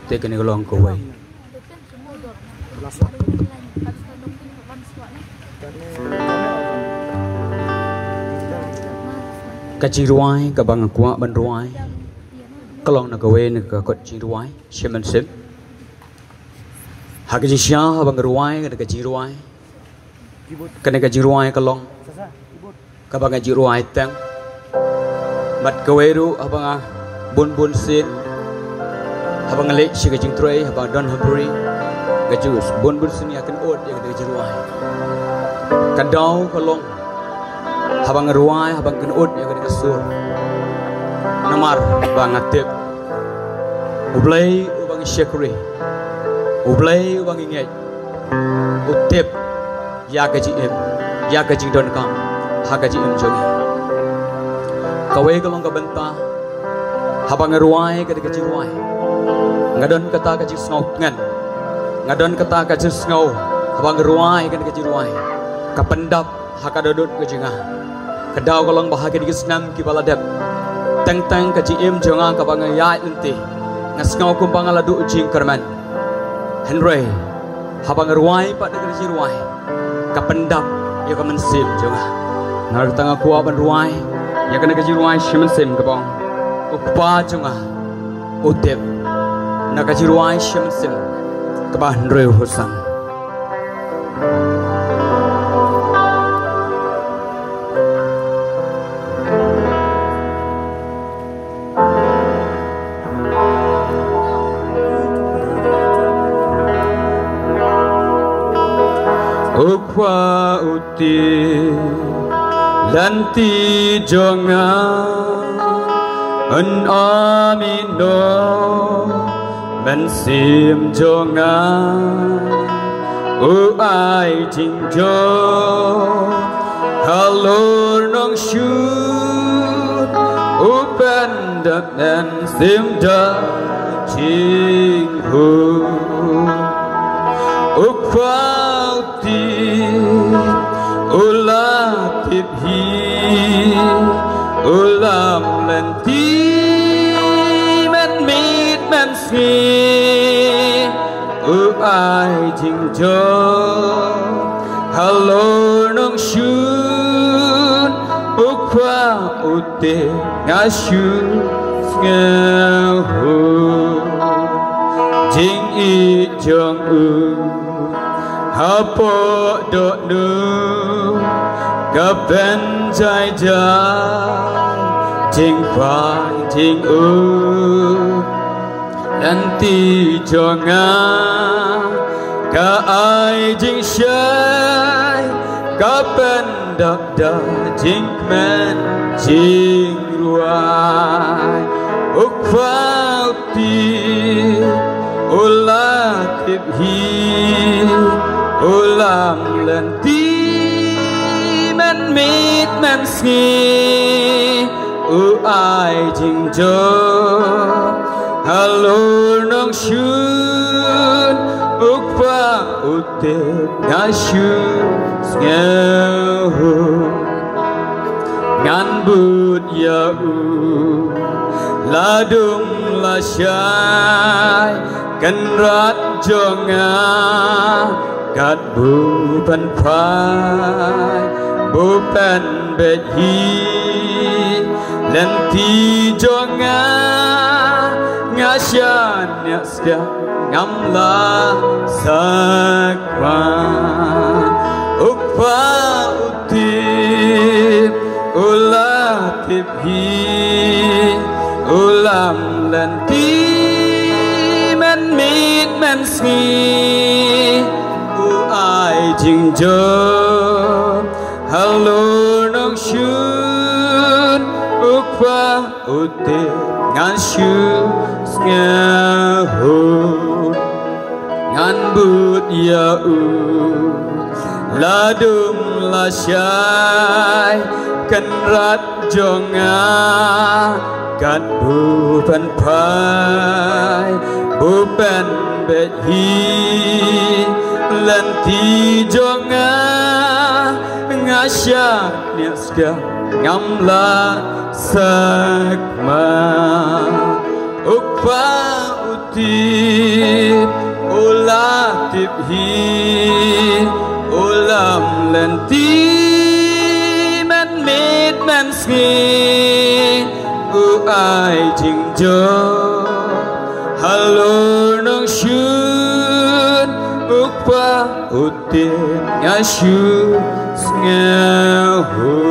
tekan golong kawai kajiruai kabang kuat banruai kalong nak kawai nak kot jiruai shaman sim hakaji syah abang ruai kada kajiruai kana kajiruai kalong kabang kajiruai tang mat kawai ru abang bun sin abang lek si kajing troy abang don haburi gajus bun sin ya kan od yang kada kajiruai kadau kalong habang ruai habang kan od yang kada kasur namar bang atip ublay ubang syekuri ublay ubang ingat utip ya gaji don kam ha gaji jongi kawai kalong ka benta habang ruai kada gaji ruai ngadon kata gaji snau ngan ngadon kata gaji snau habang ruai kada gaji ruai kapendap hakadodot gaji nga kadau kalong bahagia di senam ki baladep teng gaji jonga kabang ya enti ngasngau kumpang aladu ujing kerman Henry habang ruai pak negeri jiruai kapendap ya kamen sim jonga nar tanga kuwa ban ruai ya kana gaji ruai shimen sim kabang ukpa jonga utep na gaji ruai shimen sim kabah Henry husang ukwa uti lanti jonga an amino mensim jonga u ai ting jo halor nong shoot open the and sim da ting hu ukwa ulam tibhi ulam lenti men mit men si ai jing jo hello nong shun ukwa ute ngashu ngahu jing I jong hapo do nu gaben jai jai jing fai jing nanti jonga ka ai jing shai gaben dak da jing men jing ruai ukfauti ulatib hi ulam lenti men mit men ski ai jing jo hello nong shun ukpa ute ngashu skehu ngan but ya ladung la shai kan rat jonga kat bu pen phai bu pen bet hi len ti jonga ngasyan ya sia ngam la sakwa ukpa uti ulatib hi ulam len ti men mit men ski ai jing jo hello nong shun ukwa ute ngan shu ngahu ngan but ya ladung la shai kan rat jonga kat bu pen phai bu pen bet hi lenti jonga ngasya niaska ngamla sakma ukpa utip olah tip hi olam lenti man mít man ski ai chỉnh cho halo nong shun ukpa utin ya shu ngao